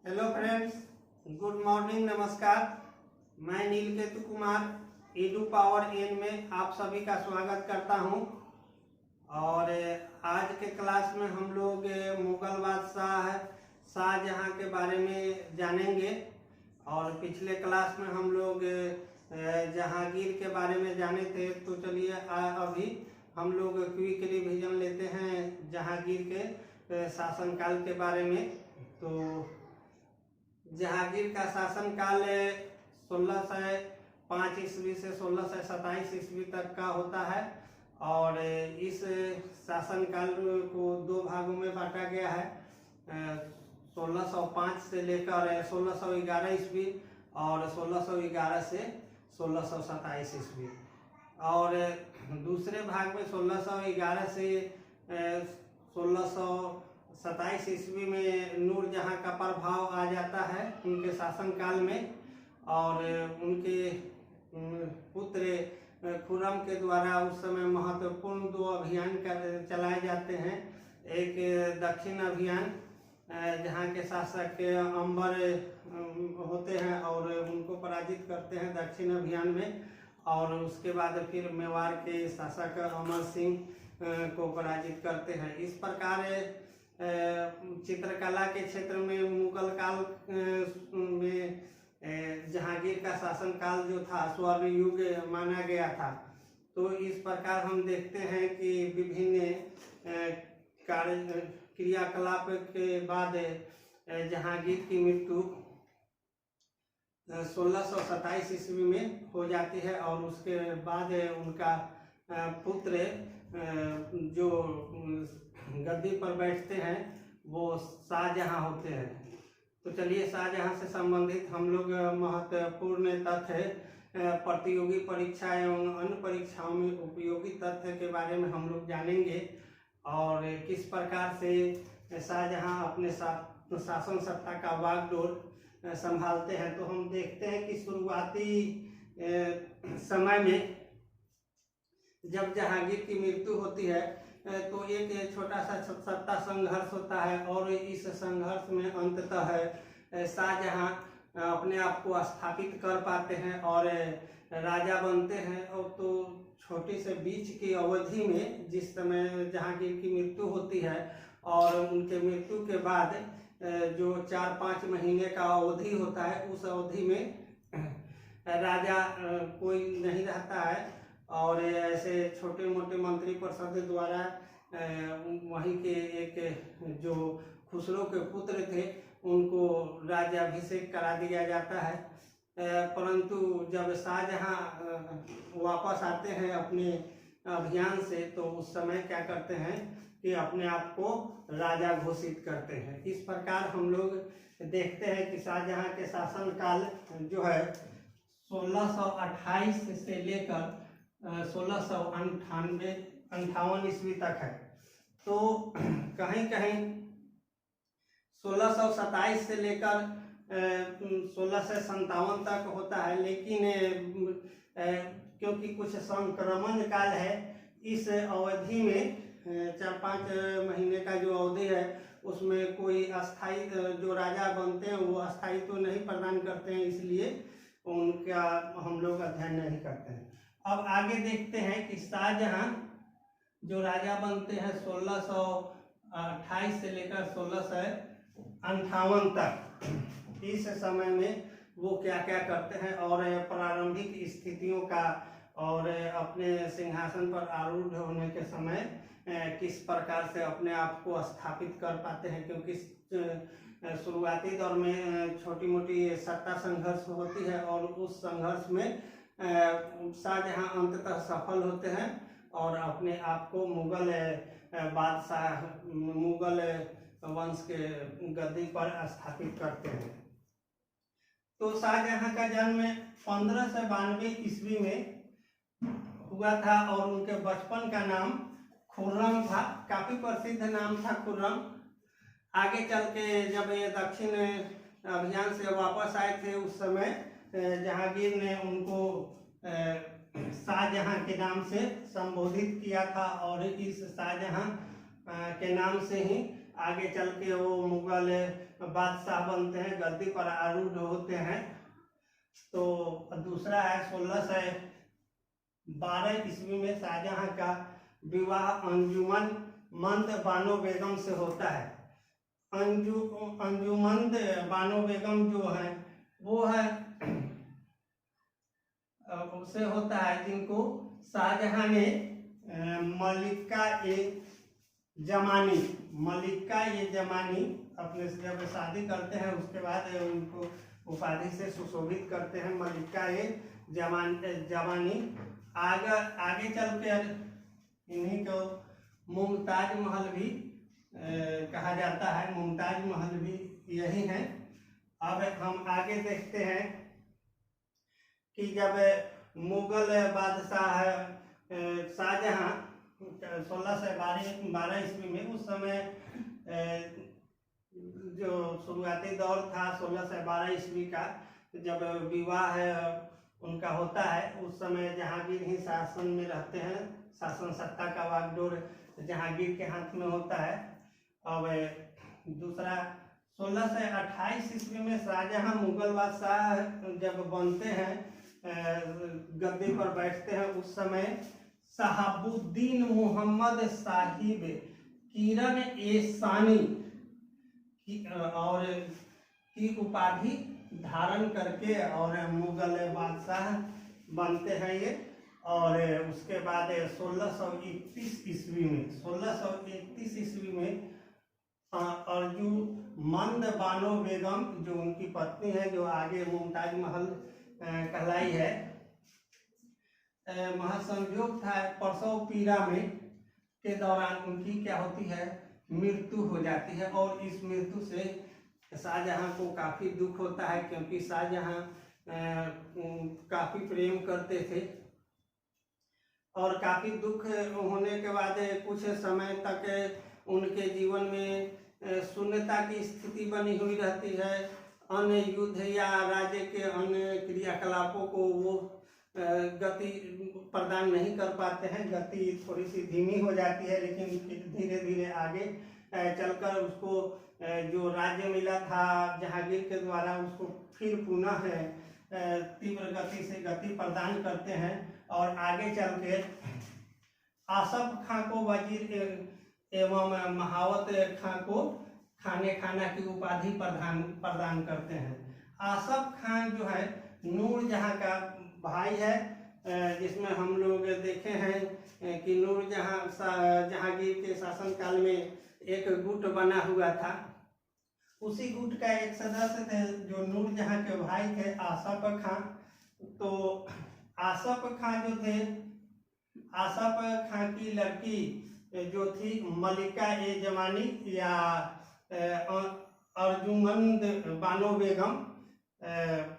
Hello friends, good morning, नमस्कार। मैं नीलकेतु Kumar Edu power N में आप सभी का स्वागत करता हूं। और आज के क्लास में हम लोग मुगल बादशाह शाहजहां के बारे में जानेंगे। और पिछले क्लास में हम लोग जहांगीर के बारे में जाने थे। तो चलिए अभी हम लोग क्विक रिवीजन लेते हैं जहांगीर के शासनकाल के बारे में। तो जहांगीर का शासनकाल 1605 ईस्वी से 1627 ईस्वी तक का होता है। और इस शासनकाल को दो भागों में बांटा गया है, 1605 से लेकर 1611 ईस्वी और 1611 से 1627 ईस्वी। और दूसरे भाग में 1611 से 1627 ईस्वी में नूरजहां का प्रभाव आ जाता है उनके शासनकाल में। और उनके पुत्र खुर्रम के द्वारा उस समय महत्वपूर्ण दो अभियान चलाए जाते हैं। एक दक्षिण अभियान, जहां के शासक अंबर होते हैं और उनको पराजित करते हैं दक्षिण अभियान में। और उसके बाद फिर मेवाड़ के शासक अमर सिंह को पराजित करते हैं। इस प्रकार चित्रकला के क्षेत्र में मुगल काल में जहांगीर का शासनकाल जो था स्वर्ण युग माना गया था। तो इस प्रकार हम देखते हैं कि विभिन्न कार्य क्रियाकलाप के बाद जहांगीर की मृत्यु 1627 ईस्वी में हो जाती है। और उसके बाद उनका पुत्र जो गद्दी पर बैठते हैं वो शाहजहां होते हैं। तो चलिए शाहजहां से संबंधित हम लोग महत्वपूर्ण तथ्य, प्रतियोगी परीक्षा एवं अन्य परीक्षाओं में उपयोगी तथ्य के बारे में हम लोग जानेंगे। और किस प्रकार से शाहजहां अपने शासन सत्ता का बागडोर संभालते हैं। तो हम देखते हैं कि शुरुआती समय में जब जहांगीर की मृत्यु होती है तो एक छोटा सा सत्ता संघर्ष होता है। और इस संघर्ष में अंततः शाहजहां अपने आप को स्थापित कर पाते हैं और राजा बनते हैं। और तो छोटी से बीच की अवधि में जिस समय जहांगीर की मृत्यु होती है और उनके मृत्यु के बाद जो 4-5 महीने का अवधि होता है, उस अवधि में राजा कोई नहीं रहता है। और ऐसे छोटे मोटे मंत्री परिषद द्वारा वहीं के एक जो खुसरो के पुत्र थे उनको राज्याभिषेक करा दिया जाता है। परंतु जब शाहजहां वापस आते हैं अपने अभियान से तो उस समय क्या करते हैं कि अपने आप को राजा घोषित करते हैं। इस प्रकार हम लोग देखते हैं कि शाहजहां के शासनकाल जो है 1628 से लेकर 1658 ईस्वी तक है। तो कहीं कहीं 1627 से लेकर 1657 तक होता है। लेकिन क्योंकि कुछ संक्रमण काल है, इस अवधि में 4-5 महीने का जो अवधि है उसमें कोई अस्थायी जो राजा बनते हैं वो अस्थायी तो नहीं प्रदान करते हैं, इसलिए उनका हम लोग अध्ययन नहीं करते हैं। अब आगे देखते हैं कि शाहजहां जो राजा बनते हैं 1628 से लेकर 1658 तक, इस समय में वो क्या क्या करते हैं और प्रारंभिक स्थितियों का और अपने सिंहासन पर आरूढ़ होने के समय किस प्रकार से अपने आप को स्थापित कर पाते हैं। क्योंकि शुरुआती दौर में छोटी मोटी सत्ता संघर्ष होती है और उस संघर्ष में शाहजहां अंततः सफल होते हैं और अपने आप को मुगल बादशाह, मुगल वंश के गद्दी पर स्थापित करते हैं। तो शाहजहां का जन्म 1592 ईस्वी में हुआ था और उनके बचपन का नाम खुर्रम था। काफी प्रसिद्ध नाम था खुर्रम। आगे चल के जब ये दक्षिण अभियान से वापस आए थे उस समय जहांगीर ने उनको शाहजहां के नाम से संबोधित किया था और इस शाहजहां के नाम से ही आगे चल के वो मुगल बादशाह बनते हैं, गद्दी पर आरूढ़ होते हैं। तो दूसरा है 1612 ईस्वी में शाहजहां का विवाह अंजुमन मंद बानो बेगम से होता है। अंजुमंद बानो बेगम जो है वो है उससे होता है, जिनको शाहजहां ने मलिका ए जमानी अपने से जब शादी करते हैं उसके बाद उनको उपाधि से सुशोभित करते हैं, मलिका ए जमानी। आगे चल कर इन्हीं को मुमताज महल भी कहा जाता है, मुमताज महल भी यही है। अब हम आगे देखते हैं कि जब मुगल बादशाह शाहजहां 1612 ईस्वी में, उस समय जो शुरुआती दौर था 1612 ईस्वी का, जब विवाह उनका होता है, उस समय जहांगीर ही शासन में रहते हैं, शासन सत्ता का वागडोर जहांगीर के हाथ में होता है। अब दूसरा 1628 ईस्वी में शाहजहां मुगल बादशाह जब बनते हैं, गद्दी पर बैठते हैं, उस समय शहाबुद्दीन मोहम्मद साहिब किरण ए सानी और की उपाधि धारण करके और मुगल बादशाह बनते हैं ये। और उसके बाद 1631 ईस्वी में अर्जुमंद बानो बेगम जो उनकी पत्नी है, जो आगे मुमताज महल कहलाई है, महासंयोग था, प्रसव पीड़ा में के दौरान उनकी क्या होती है, मृत्यु हो जाती है। और इस मृत्यु से शाहजहां को काफी दुख होता है, क्योंकि शाहजहां काफी प्रेम करते थे। और काफी दुख होने के बाद कुछ समय तक उनके जीवन में शून्यता की स्थिति बनी हुई रहती है। अन्य युद्ध या राज्य के अन्य क्रियाकलापों को वो गति प्रदान नहीं कर पाते हैं, गति थोड़ी सी धीमी हो जाती है। लेकिन धीरे धीरे आगे चलकर उसको जो राज्य मिला था जहांगीर के द्वारा, उसको फिर पुनः तीव्र गति से गति प्रदान करते हैं। और आगे चल के आसफ खां को वजीर एवं महावत खां को खाने खाना की उपाधि प्रदान करते हैं। आसफ खान जो है नूरजहां का भाई है, जिसमें हम लोग देखे हैं कि जहांगीर के शासनकाल में एक गुट बना हुआ था। उसी गुट का एक सदस्य थे जो नूरजहां के भाई थे, आसफ खां। तो आसफ खां जो थे, आसफ खां की लड़की जो थी मलिका ए जमानी या अर्जुमंद बानो बेगम,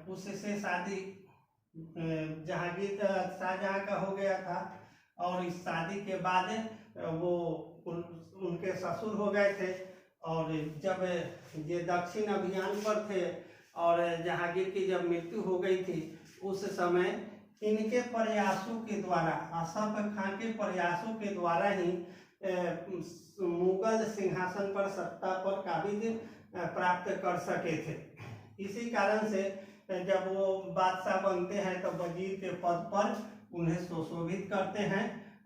उससे शादी शाहजहां का हो गया था। और इस शादी के बाद वो उनके ससुर हो गए थे। और जब ये दक्षिण अभियान पर थे और जहांगीर की जब मृत्यु हो गई थी, उस समय इनके प्रयासों के द्वारा, आसफ खां के प्रयासों के द्वारा ही मुगल सिंहासन पर सत्ता पर काबिज प्राप्त कर सके थे। इसी कारण से जब वो बादशाह बनते हैं तो वजीर के पद पर उन्हें सुशोभित करते हैं।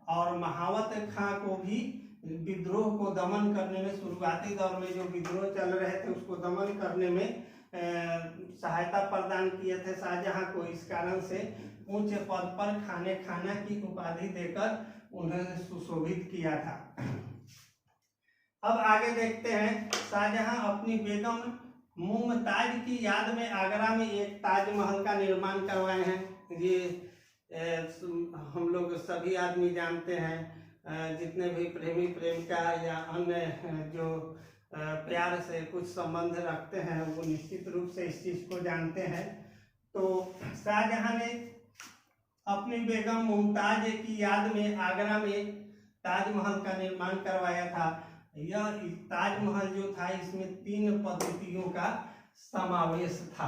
और महावत खां को भी विद्रोह को दमन करने में, शुरुआती दौर में जो विद्रोह चल रहे थे उसको दमन करने में सहायता प्रदान किए थे शाहजहां को। इस कारण से उच्च पद पर खाने खाना की उपाधि देकर उन्हें सुशोभित किया था। अब आगे देखते हैं, शाहजहां अपनी बेगम मुमताज की याद में आगरा में एक ताजमहल का निर्माण करवाए हैं। ये हम लोग सभी आदमी जानते हैं, जितने भी प्रेमी प्रेमिका या अन्य जो प्यार से कुछ संबंध रखते हैं वो निश्चित रूप से इस चीज को जानते हैं। तो शाहजहां ने अपनी बेगम मुमताज की याद में आगरा में ताजमहल का निर्माण करवाया था। यह ताजमहल जो था, इसमें 3 पद्धतियों का समावेश था।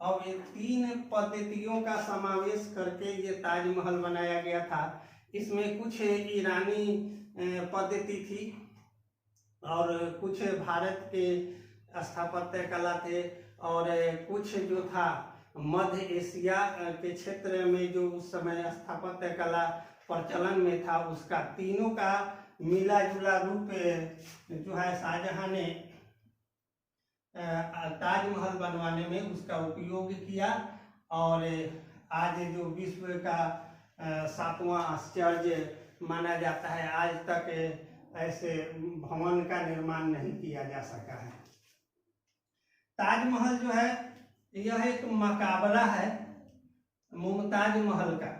अब ये 3 पद्धतियों का समावेश करके ये ताजमहल बनाया गया था। इसमें कुछ ईरानी पद्धति थी, और कुछ भारत के स्थापत्य कला थे, और कुछ जो था मध्य एशिया के क्षेत्र में जो उस समय स्थापत्य कला प्रचलन में था, उसका तीनों का मिला जुला रूप जो है शाहजहां ने ताजमहल बनवाने में उसका उपयोग किया। और आज जो विश्व का 7वां आश्चर्य माना जाता है, आज तक ऐसे भवन का निर्माण नहीं किया जा सका है। ताजमहल जो है यह एक मकाबरा है मुमताज महल का,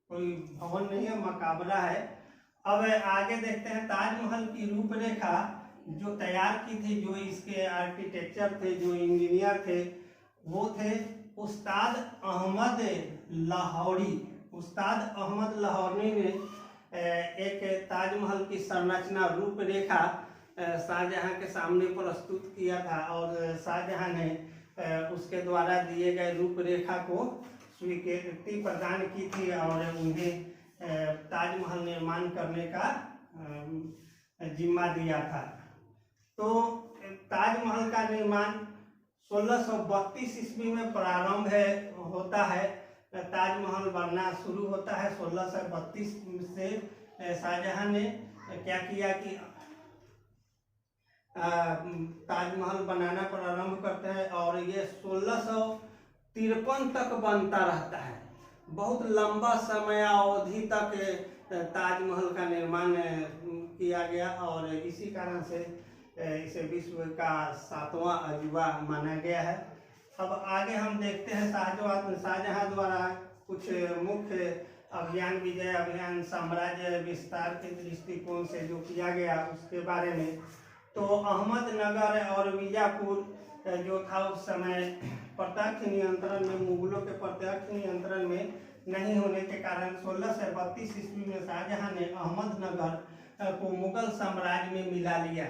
कोई भवन नहीं है, मकाबरा है। अब आगे देखते हैं ताजमहल की रूपरेखा जो तैयार की थी, जो इसके आर्किटेक्चर थे, जो इंजीनियर थे, वो थे उस्ताद अहमद लाहौरी। उस्ताद अहमद लाहौरी ने एक ताजमहल की संरचना रूपरेखा शाहजहां के सामने प्रस्तुत किया था, और शाहजहां ने उसके द्वारा दिए गए रूपरेखा को स्वीकृति प्रदान की थी और उन्हें ताजमहल निर्माण करने का जिम्मा दिया था। तो ताजमहल का निर्माण 1632 ईस्वी में प्रारंभ होता है। ताजमहल बनना शुरू होता है 1632 से। शाहजहां ने क्या किया कि ताजमहल बनाना प्रारंभ करते हैं, और ये 1653 तक बनता रहता है। बहुत लंबा समयावधि तक ताजमहल का निर्माण किया गया, और इसी कारण से इसे विश्व का 7वां अजूबा माना गया है। अब आगे हम देखते हैं शाहजहां द्वारा कुछ मुख्य अभियान, विजय अभियान, साम्राज्य विस्तार के दृष्टिकोण से जो किया गया उसके बारे में। तो अहमदनगर और बीजापुर जो था उस समय प्रत्यक्ष नियंत्रण में, मुगलों के प्रत्यक्ष नियंत्रण में नहीं होने के कारण 1632 ईस्वी में शाहजहां ने अहमदनगर को मुगल साम्राज्य में मिला लिया।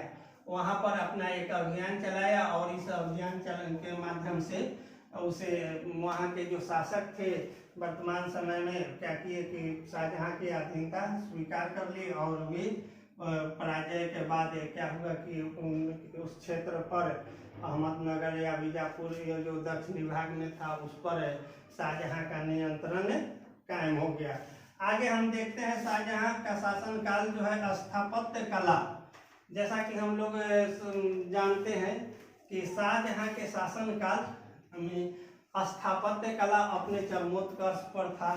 वहां पर अपना एक अभियान चलाया, और इस अभियान चलन के माध्यम से उसे वहां के जो शासक थे वर्तमान समय में क्या किए कि शाहजहां की अधीनता स्वीकार कर ली, और वे पराजय के बाद क्या हुआ कि उस क्षेत्र पर अहमदनगर या बीजापुर जो दक्षिणी भाग में था उस पर शाहजहां का नियंत्रण कायम हो गया। आगे हम देखते हैं शाहजहां का शासनकाल जो है स्थापत्य कला। जैसा कि हम लोग जानते हैं कि शाहजहां के शासनकाल में स्थापत्य कला अपने चरमोत्कर्ष पर था।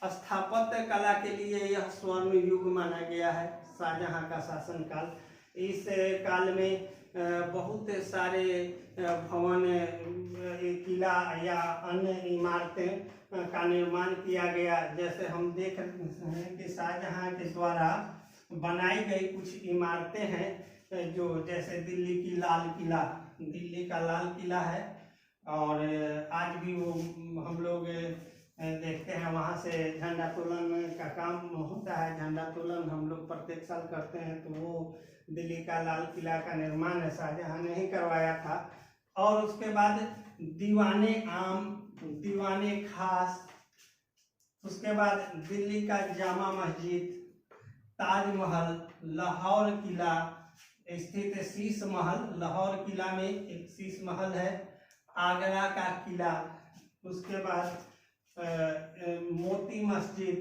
स्थापत्य कला के लिए यह स्वर्ण युग माना गया है शाहजहां का शासनकाल। इस काल में बहुत सारे भवन, किला या अन्य इमारतें का निर्माण किया गया। जैसे हम देख रहे हैं कि शाहजहां के द्वारा बनाई गई कुछ इमारतें हैं, जो जैसे दिल्ली की लाल किला, दिल्ली का लाल किला है, और आज भी वो हम लोग देखते हैं। वहाँ से झंडा तोलन का काम होता है, झंडा तोलन हम लोग प्रत्येक साल करते हैं। तो वो दिल्ली का लाल किला का निर्माण शाहजहां ने ही करवाया था। और उसके बाद दीवाने आम, दीवाने खास, उसके बाद दिल्ली का जामा मस्जिद, ताजमहल, लाहौर किला स्थित शीश महल, लाहौर किला में एक शीश महल है, आगरा का किला, उसके बाद मोती मस्जिद,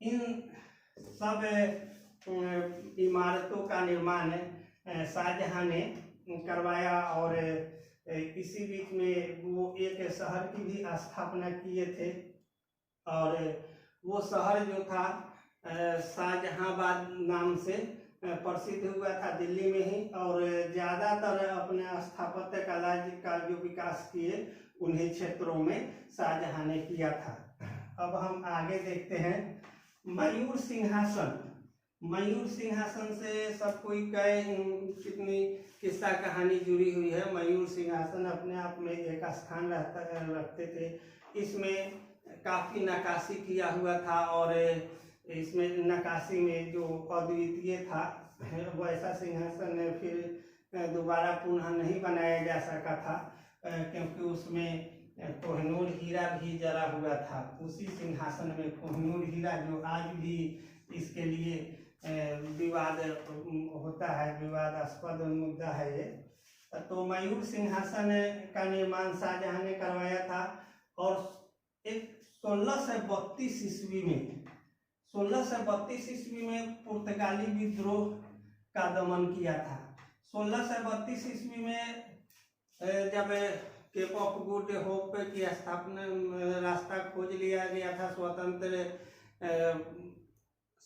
इन सब इमारतों का निर्माण शाहजहां ने करवाया। और इसी बीच में वो एक शहर की भी स्थापना किए थे, और वो शहर जो था शाहजहांबाद नाम से प्रसिद्ध हुआ था दिल्ली में ही। और ज़्यादातर अपने स्थापत्य कला का जो विकास किए उन्हीं क्षेत्रों में शाहजहां ने किया था। अब हम आगे देखते हैं मयूर सिंहासन। मयूर सिंहासन से सब कोई कितनी किस्सा कहानी जुड़ी हुई है। मयूर सिंहासन अपने आप में एक स्थान रखते थे। इसमें काफ़ी नक्काशी किया हुआ था, और इसमें नक्काशी में जो अद्वितीय था वैसा सिंहासन फिर दोबारा पुनः नहीं बनाया जा सका था, क्योंकि उसमें कोहिनूर हीरा भी जरा हुआ था। उसी सिंहासन में कोहिनूर हीरा जो आज भी इसके लिए विवाद होता है, विवादास्पद मुद्दा है ये। तो मयूर सिंहासन का निर्माण शाहजहां ने करवाया था और एक 1632 ईस्वी में 1632 ईस्वी में पुर्तगाली विद्रोह का दमन किया था। 1632 ईस्वी में जब केप ऑफ गुड होप की स्थापना रास्ता खोज लिया गया था, स्वतंत्र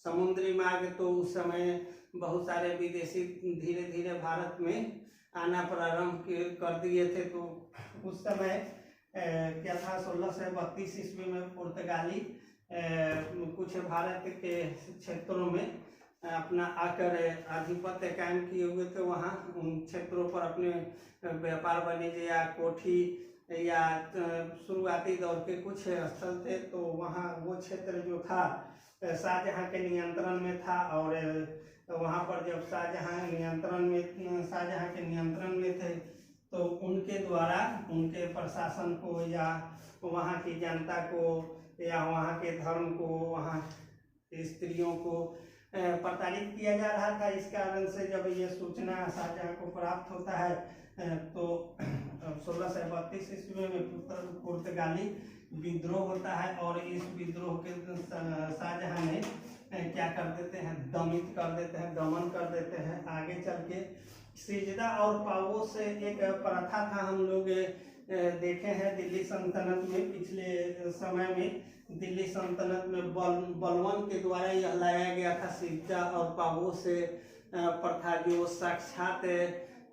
समुद्री मार्ग, तो उस समय बहुत सारे विदेशी धीरे धीरे भारत में आना प्रारंभ कर दिए थे। तो उस समय क्या था, 1632 ईस्वी में पुर्तगाली कुछ भारत के क्षेत्रों में अपना आकर आधिपत्य कायम किए हुए थे। वहाँ उन क्षेत्रों पर अपने व्यापार वाणिज्य या कोठी या शुरुआती दौर के कुछ स्थल थे, तो वहाँ वो क्षेत्र जो था शाहजहां के नियंत्रण में था। और वहाँ पर जब शाहजहां के नियंत्रण में थे, तो उनके द्वारा उनके प्रशासन को या वहाँ की जनता को या वहाँ के धर्म को, वहाँ स्त्रियों को प्रताड़ित किया जा रहा था। इस कारण से जब ये सूचना शाहजहां को प्राप्त होता है, तो 1632 ईस्वी में पुर्तगाली विद्रोह होता है और इस विद्रोह के शाहजहां ने क्या कर देते हैं, दमित कर देते हैं, दमन कर देते हैं। आगे चल के सिजदा और पावोस से एक प्रथा था, हम लोग देखे हैं दिल्ली सल्तनत में, पिछले समय में दिल्ली सल्तनत में बलवन के द्वारा यह लाया गया था सिजदा और पावोस से प्रथा, जो साक्षात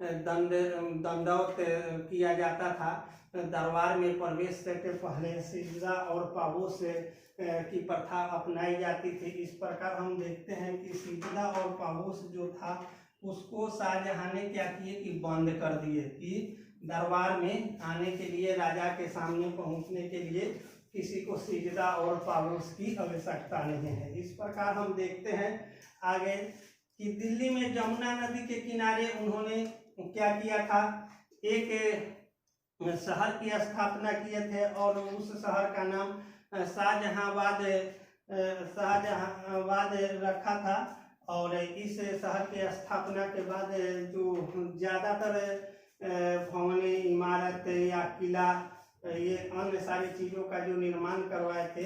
दंडवत किया जाता था। दरबार में प्रवेश करके पहले सिजदा और पावोस की प्रथा अपनाई जाती थी। इस प्रकार हम देखते हैं कि सिजदा और पावोस जो था उसको शाहजहां ने क्या किए कि बंद कर दिए, कि दरबार में आने के लिए, राजा के सामने पहुंचने के लिए किसी को सिजदा और पावोस की आवश्यकता नहीं है। इस प्रकार हम देखते हैं आगे कि दिल्ली में जमुना नदी के किनारे उन्होंने क्या किया था, एक शहर की स्थापना किए थे और उस शहर का नाम शाहजहांबाद रखा था। और इस शहर की स्थापना के बाद जो ज़्यादातर भवनें, इमारत या किला, ये अन्य सारी चीज़ों का जो निर्माण करवाए थे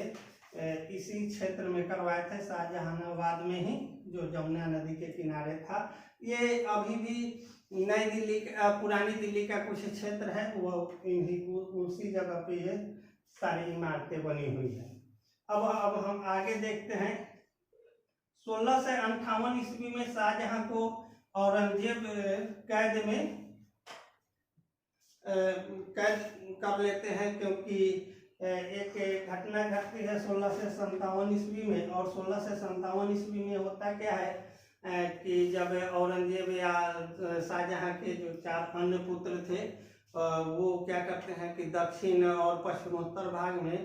इसी क्षेत्र में करवाए थे, शाहजहानाबाद में ही, जो जमुना नदी के किनारे था। ये अभी भी नई दिल्ली, पुरानी दिल्ली का कुछ क्षेत्र है, वो उसी जगह पे ये सारी इमारतें बनी हुई है। अब हम आगे देखते हैं। 1658 ईस्वी में शाहजहां को औरंगजेब कैद कर लेते हैं, क्योंकि एक घटना घटती है 1657 ईस्वी में। और 1657 ईस्वी में होता क्या है कि जब औरंगजेब या शाहजहां के जो 4 अन्य पुत्र थे, वो क्या करते हैं कि दक्षिण और पश्चिमोत्तर भाग में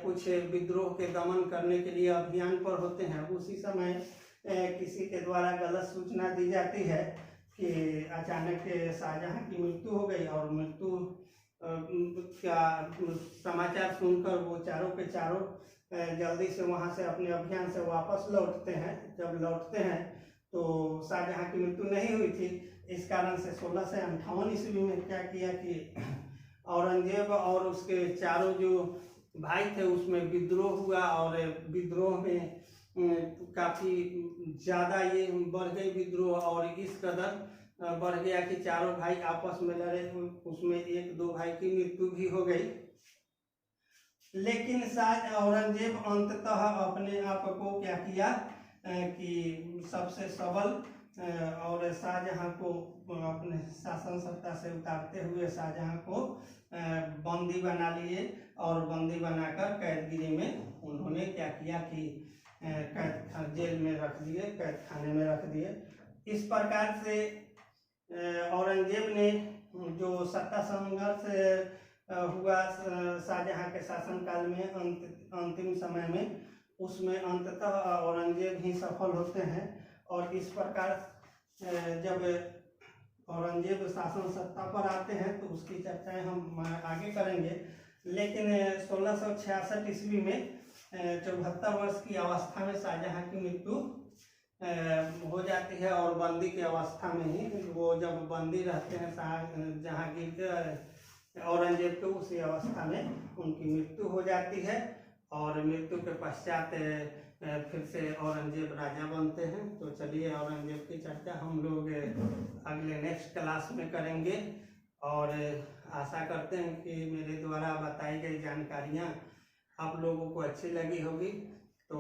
कुछ विद्रोह के दमन करने के लिए अभियान पर होते हैं। उसी समय किसी के द्वारा गलत सूचना दी जाती है कि अचानक शाहजहां की मृत्यु हो गई, और मृत्यु का समाचार सुनकर वो चारों के चारों जल्दी से वहां से अपने अभियान से वापस लौटते हैं। जब लौटते हैं तो शाहजहां की मृत्यु नहीं हुई थी। इस कारण से 1658 ईस्वी में क्या किया कि औरंगजेब और उसके चारों जो भाई थे उसमें विद्रोह हुआ, और विद्रोह में काफ़ी ज़्यादा ये बढ़ गई विद्रोह, और इस कदर बढ़ गया कि चारों भाई आपस में लड़े, उसमें 1-2 भाई की मृत्यु भी हो गई। लेकिन औरंगजेब अंततः अपने आप को क्या किया कि सबसे सबल और शाहजहां को अपने शासन सत्ता से उतारते हुए शाहजहां को बंदी बना लिए, और बंदी बनाकर कैदगिरी में उन्होंने क्या किया कि जेल में रख दिए, कैद खाने में रख दिए। इस प्रकार से औरंगजेब ने जो सत्ता संघर्ष हुआ शाहजहां के शासनकाल में अंतिम समय में, उसमें अंततः औरंगजेब ही सफल होते हैं। और इस प्रकार जब औरंगजेब शासन सत्ता पर आते हैं तो उसकी चर्चाएं हम आगे करेंगे। लेकिन 1666 ईस्वी में 74 वर्ष की अवस्था में शाहजहां की मृत्यु हो जाती है और बंदी की अवस्था में ही वो जब बंदी रहते हैं जहाँ औरंगजेब के उसी अवस्था में उनकी मृत्यु हो जाती है। और मृत्यु के पश्चात फिर से औरंगजेब राजा बनते हैं। तो चलिए औरंगजेब की चर्चा हम लोग अगले नेक्स्ट क्लास में करेंगे। और आशा करते हैं कि मेरे द्वारा बताई गई जानकारियाँ आप लोगों को अच्छी लगी होगी। तो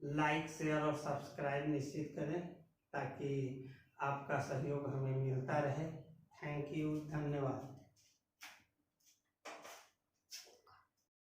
लाइक, शेयर और सब्सक्राइब निश्चित करें ताकि आपका सहयोग हमें मिलता रहे। थैंक यू, धन्यवाद।